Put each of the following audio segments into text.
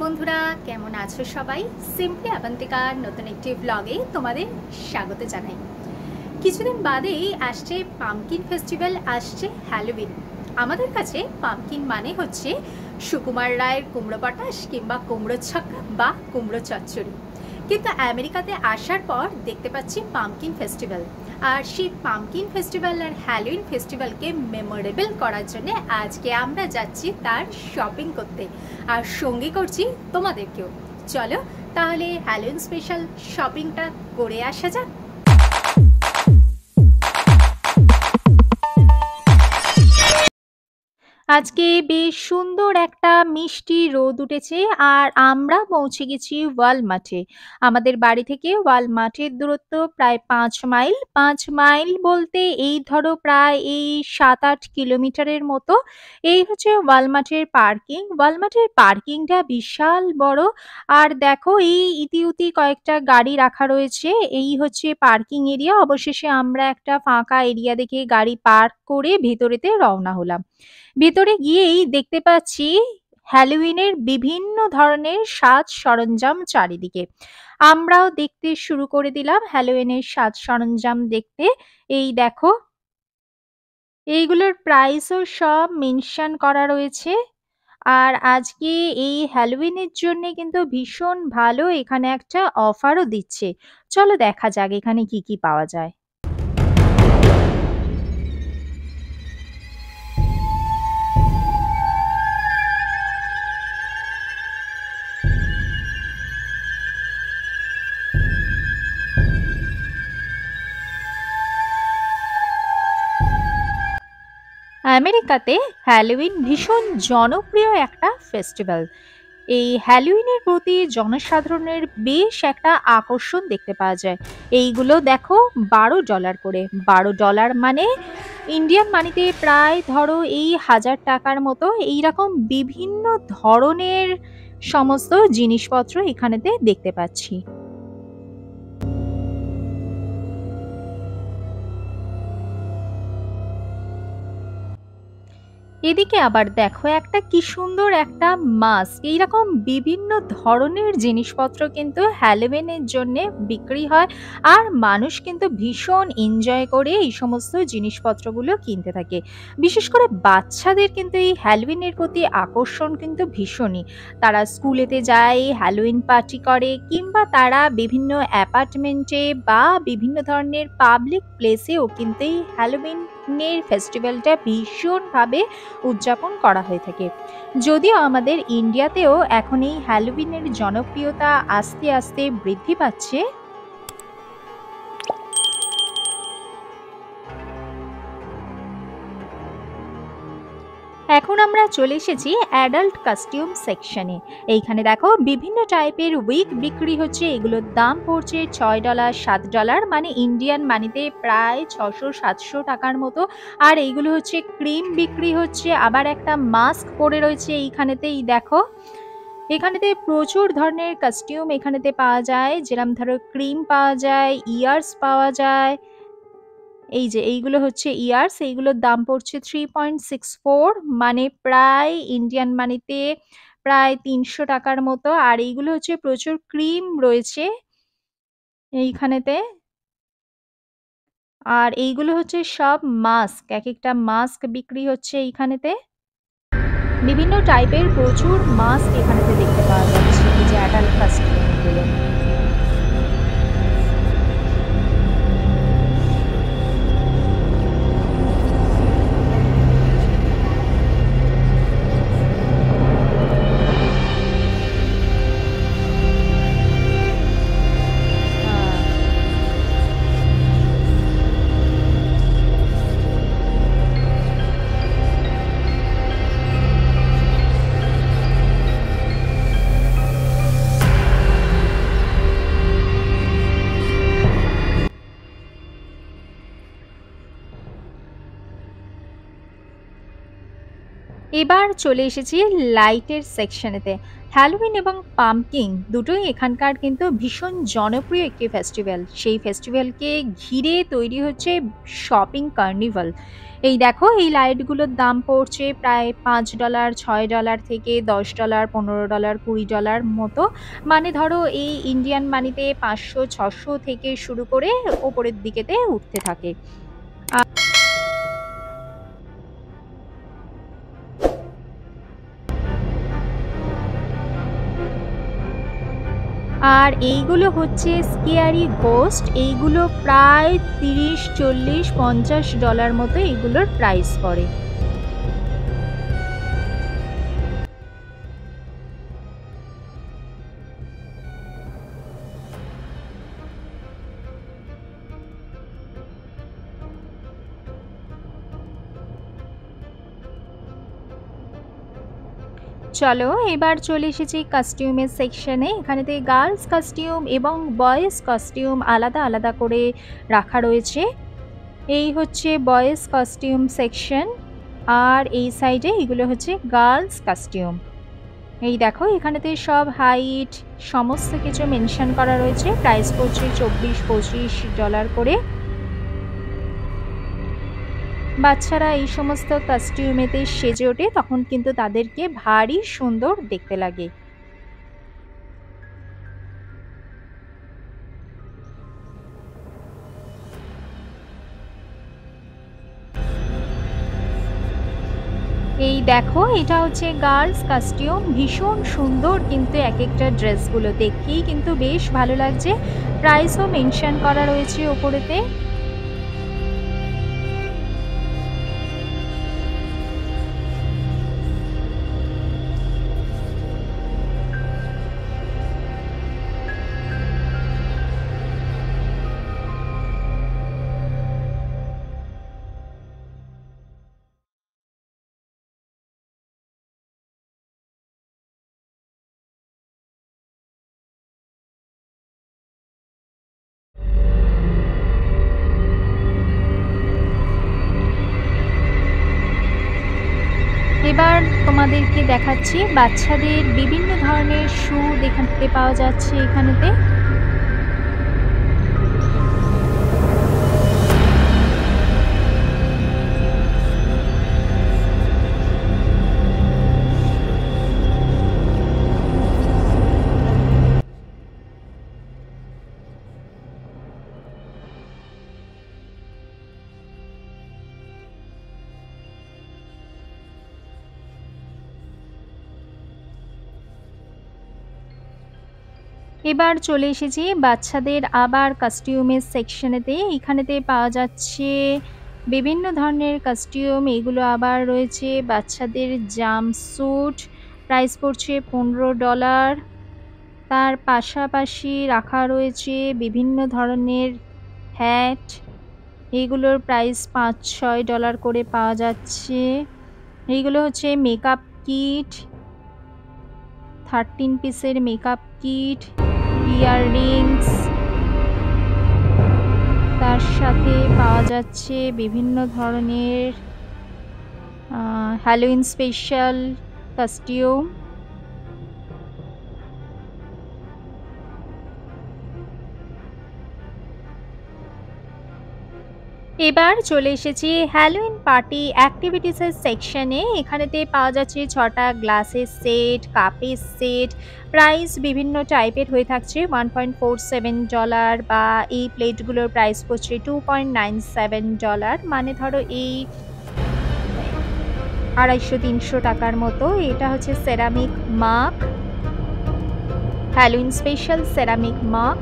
বন্ধুরা, কেমন আছো সবাই? সিম্পলি আবান্তিকার নতুন একটি ব্লগে তোমাদের স্বাগত জানাই। কিছুদিন বাদেই আসছে পামকিন ফেস্টিভ্যাল, আসছে হ্যালোউইন। আমাদের কাছে পামকিন মানে হচ্ছে সুকুমার রায়ের কুমড়ো পটাশ কিংবা কুমড়ো ছক্কা বা কুমড়ো চচ্চড়ি। কিন্তু আমেরিকাতে আসার পর দেখতে পাচ্ছি পামকিন ফেস্টিভ্যাল। আর সেই পামকিন ফেস্টিভ্যাল আর হ্যালোউইন ফেস্টিভ্যালকে মেমোরেবল করার জন্য আজকে আমরা যাচ্ছি তার শপিং করতে, আর সঙ্গে করছি তোমাদেরকেও। চলো তাহলে হ্যালোউইন স্পেশাল শপিংটা করে আসা যাক। আজকে বেশ সুন্দর একটা মিষ্টি রোদ উঠেছে আর আমরা পৌঁছে গেছি ওয়ালমার্টে। আমাদের বাড়ি থেকে ওয়ালমার্টের দূরত্ব প্রায় 5 মাইল। 5 মাইল বলতে এই ধরো প্রায় এই 7-8 কিলোমিটারের মতো। এই হচ্ছে ওয়ালমার্টের পার্কিং। ওয়ালমার্টের পার্কিংটা বিশাল বড়। আর দেখো এই ইতিউতি কয়েকটা গাড়ি রাখা রয়েছে। এই হচ্ছে পার্কিং এরিয়া। অবশেষে আমরা একটা ফাঁকা এরিয়া দেখে গাড়ি পার্ক করে ভেতরেতে রওনা হলাম। ভেতরে গিয়েই দেখতে পাচ্ছি হ্যালোউইনের বিভিন্ন ধরনের সাজ সরঞ্জাম চারিদিকে। আমরাও দেখতে শুরু করে দিলাম হ্যালোউইনের সাজ সরঞ্জাম দেখতে। এই দেখো, এইগুলোর প্রাইসও সব মেনশন করা রয়েছে। আর আজকে এই হ্যালোউইনের জন্য কিন্তু ভীষণ ভালো এখানে একটা অফারও দিচ্ছে। চলো দেখা যাক এখানে কি কি পাওয়া যায়। আমেরিকাতে হ্যালোউইন ভীষণ জনপ্রিয় একটা ফেস্টিভ্যাল। এই হ্যালোউইনের প্রতি জনসাধারণের বেশ একটা আকর্ষণ দেখতে পাওয়া যায়। এইগুলো দেখো $12 করে। $12 মানে ইন্ডিয়ান মানিতে প্রায় ধরো এই 1000 টাকার মতো। এইরকম বিভিন্ন ধরনের সমস্ত জিনিসপত্র এখানেতে দেখতে পাচ্ছি। এদিকে আবার দেখো একটা কি সুন্দর একটা মাস্ক। এইরকম বিভিন্ন ধরনের জিনিসপত্র কিন্তু হ্যালোউইনের জন্য বিক্রি হয়। আর মানুষ কিন্তু ভীষণ এনজয় করে এই সমস্ত জিনিসপত্রগুলো কিনতে থাকে। বিশেষ করে বাচ্চাদের কিন্তু এই হ্যালোউইনের প্রতি আকর্ষণ কিন্তু ভীষণই। তারা স্কুলেতে যায়, হ্যালোউইন পার্টি করে, কিংবা তারা বিভিন্ন অ্যাপার্টমেন্টে বা বিভিন্ন ধরনের পাবলিক প্লেসেও কিন্তু এই হ্যালোউইনের ফেস্টিভ্যালটা ভীষণভাবে উদযাপন করা হয়ে থাকে। যদিও আমাদের ইন্ডিয়াতেও এখন এই হ্যালোউইনের জনপ্রিয়তা আস্তে আস্তে বৃদ্ধি পাচ্ছে। এখন আমরা চলে এসেছি অ্যাডাল্ট কাস্টিউম সেকশনে। এইখানে দেখো বিভিন্ন টাইপের উইগ বিক্রি হচ্ছে। এগুলোর দাম পড়ছে $6, $7, মানে ইন্ডিয়ান মানিতে প্রায় 600-700 টাকার মতো। আর এইগুলো হচ্ছে ক্রিম বিক্রি হচ্ছে। আবার একটা মাস্ক পরে রয়েছে এইখানেতেই দেখো। এখানেতে প্রচুর ধরনের কাস্টিউম এখানেতে পাওয়া যায়। যেরকম ধরো ক্রিম পাওয়া যায়, ইয়ার্স পাওয়া যায়। এই যে এইগুলো হচ্ছে ইয়ার্স। এইগুলোর দাম পড়ছে $3.64, মানে প্রায় ইন্ডিয়ান মানিতে প্রায় 300 টাকার মতো। আর এইগুলো হচ্ছে প্রচুর ক্রিম রয়েছে এইখানেতে। আর এইগুলো হচ্ছে সব মাস্ক। এক একটা মাস্ক বিক্রি হচ্ছে এইখানেতে। বিভিন্ন টাইপের প্রচুর মাস্ক এখানেতে দেখতে পাওয়া যাচ্ছে। এই যে অ্যাডাল্ট কাস্টিউমগুলো। এবার চলে এসেছি লাইটের সেকশনেতে। হ্যালোউইন এবং পাম্পকিন দুটোই এখানকার কিন্তু ভীষণ জনপ্রিয় একটি ফেস্টিভ্যাল। সেই ফেস্টিভ্যালকে ঘিরে তৈরি হচ্ছে শপিং কার্নিভাল। এই দেখো এই লাইটগুলোর দাম পড়ছে প্রায় $5, $6 থেকে $10, $15, $20 মতো। মানে ধরো এই ইন্ডিয়ান মানিতে ৫০০, ৬০০ থেকে শুরু করে ওপরের দিকেতে উঠতে থাকে। আর এইগুলো হচ্ছে স্কেয়ারি গোস্ট। এইগুলো প্রায় ৩০, ৪০, $50 মতো এগুলোর প্রাইস পড়ে। চলো এবার চলে এসেছি কস্টিউমের সেকশনে। এখানেতে গার্লস কস্টিউম এবং বয়েজ কস্টিউম আলাদা আলাদা করে রাখা রয়েছে। এই হচ্ছে বয়েজ কস্টিউম সেকশন, আর এই সাইডে এগুলো হচ্ছে গার্লস কস্টিউম। এই দেখো এখানেতে সব হাইট সমস্ত কিছু মেনশন করা রয়েছে। প্রাইস পড়ছে $24-25 করে। বাচ্চারা এই সমস্ত কস্টিউমেতে সেজে ওঠে তখন কিন্তু তাদেরকে ভারী সুন্দর দেখতে লাগে। এই দেখো এটা হচ্ছে গার্লস কস্টিউম। ভীষণ সুন্দর কিন্তু এক একটা ড্রেসগুলো দেখেই কিন্তু বেশ ভালো লাগছে। প্রাইসও মেনশন করা রয়েছে ওপরেতে। এবার তোমাদেরকে দেখাচ্ছি বাচ্চাদের বিভিন্ন ধরনের শু দেখতে পাওয়া যাচ্ছে এখানেতে। এবার চলে এসেছি বাচ্চাদের আবার কস্টিউমের সেকশনেতে। এখানেতে পাওয়া যাচ্ছে বিভিন্ন ধরনের কস্টিউম। এগুলো আবার রয়েছে বাচ্চাদের জাম্পস্যুট। প্রাইস পড়ছে $15। তার পাশাপাশি রাখা রয়েছে বিভিন্ন ধরনের হ্যাট। এইগুলোর প্রাইস $5-6 করে পাওয়া যাচ্ছে। এইগুলো হচ্ছে মেকআপ কিট, 13 পিসের মেকআপ কিট, ইয়াররিংস। তার সাথে পাওয়া যাচ্ছে বিভিন্ন ধরনের হ্যালোউইন স্পেশাল কস্টিউম। এবার চলে এসেছি হ্যালোউইন পার্টি অ্যাক্টিভিটিসের সেকশনে। এখানেতে পাওয়া যাচ্ছে 6টা গ্লাসের সেট, কাপের সেট। প্রাইস বিভিন্ন টাইপের হয়ে থাকছে। $1.47 বা এই প্লেটগুলোর প্রাইস পড়ছে $2.97। মানে ধরো এই 250-300 টাকার মতো। এটা হচ্ছে সেরামিক মাগ, হ্যালোউইন স্পেশাল সেরামিক মাগ।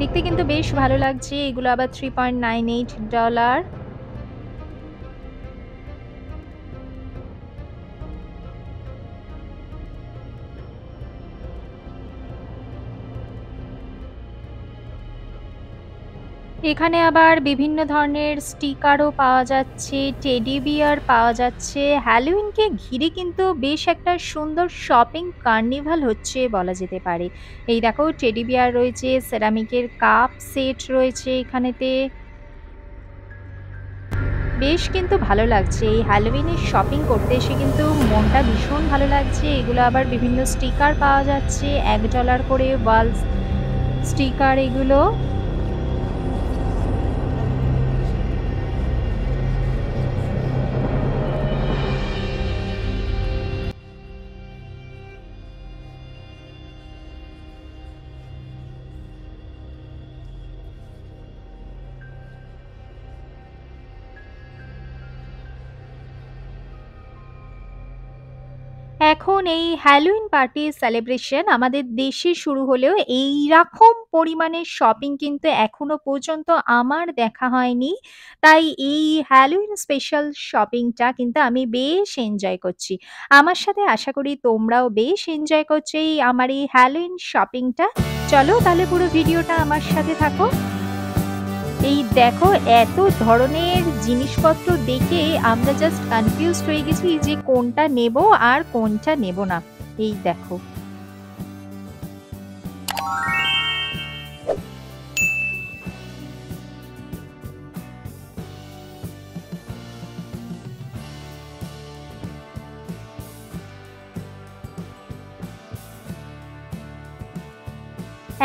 দেখতে কিন্তু বেশ ভালো লাগছে। এগুলো আবার $3.98। এখানে আবার বিভিন্ন ধরনের স্টিকারও পাওয়া যাচ্ছে, টেডি বিয়ার পাওয়া যাচ্ছে। হ্যালোউইনকে ঘিরে কিন্তু বেশ একটা সুন্দর শপিং কার্নিভাল হচ্ছে বলা যেতে পারে। এই দেখো টেডি বিয়ার রয়েছে, সেরামিকের কাপ সেট রয়েছে এখানেতে। বেশ কিন্তু ভালো লাগছে। এই হ্যালোউইনের শপিং করতে এসে কিন্তু মনটা ভীষণ ভালো লাগছে। এগুলো আবার বিভিন্ন স্টিকার পাওয়া যাচ্ছে। $১ করে ওয়াল স্টিকার এগুলো। এখন এই হ্যালোউইন পার্টি সেলিব্রেশন আমাদের দেশে শুরু হলেও এইরকম পরিমাণের শপিং কিন্তু এখনো পর্যন্ত আমার দেখা হয়নি। তাই এই হ্যালোউইন স্পেশাল শপিংটা কিন্তু আমি বেশ এনজয় করছি। আমার সাথে আশা করি তোমরাও বেশ এনজয় করছো এই আমার এই হ্যালোউইন শপিংটা। চলো তাহলে পুরো ভিডিওটা আমার সাথে থাকো। এই দেখো এত ধরনের জিনিসপত্র দেখে আমরা জাস্ট কনফিউজড হয়ে গেছি যে কোনটা নেব আর কোনটা নেব না। এই দেখো।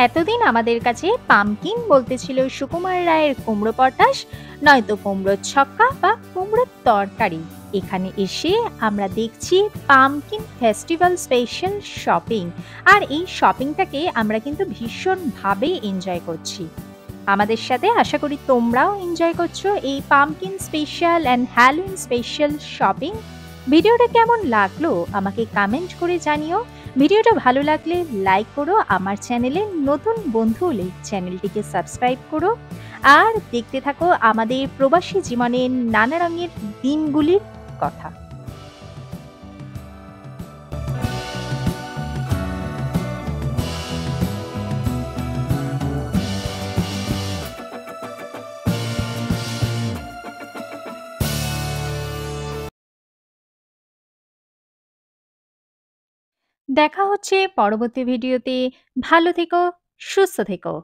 এতদিন আমাদের কাছে পামকিন বলতে ছিল সুকুমার রায়ের কুমড়ো পটাশ, নয়তো কুমড়োর ছক্কা বা কুমড়োর তরকারি। এখানে এসে আমরা দেখছি পামকিন ফেস্টিভ্যাল স্পেশাল শপিং। আর এই শপিংটাকে আমরা কিন্তু ভীষণভাবে এনজয় করছি। আমাদের সাথে আশা করি তোমরাও এনজয় করছো এই pumpkin special and Halloween special shopping. ভিডিওটা কেমন লাগলো আমাকে কমেন্ট করে জানিও। ভিডিওটা ভালো লাগলে লাইক করো, আমার চ্যানেলে নতুন বন্ধু হলে চ্যানেলটিকে সাবস্ক্রাইব করো, আর দেখতে থাকো আমাদের প্রবাসী জীবনের নানা রঙের দিনগুলির কথা। দেখা হচ্ছে পরবর্তী ভিডিওতে। ভালো থেকো, সুস্থ থেকো।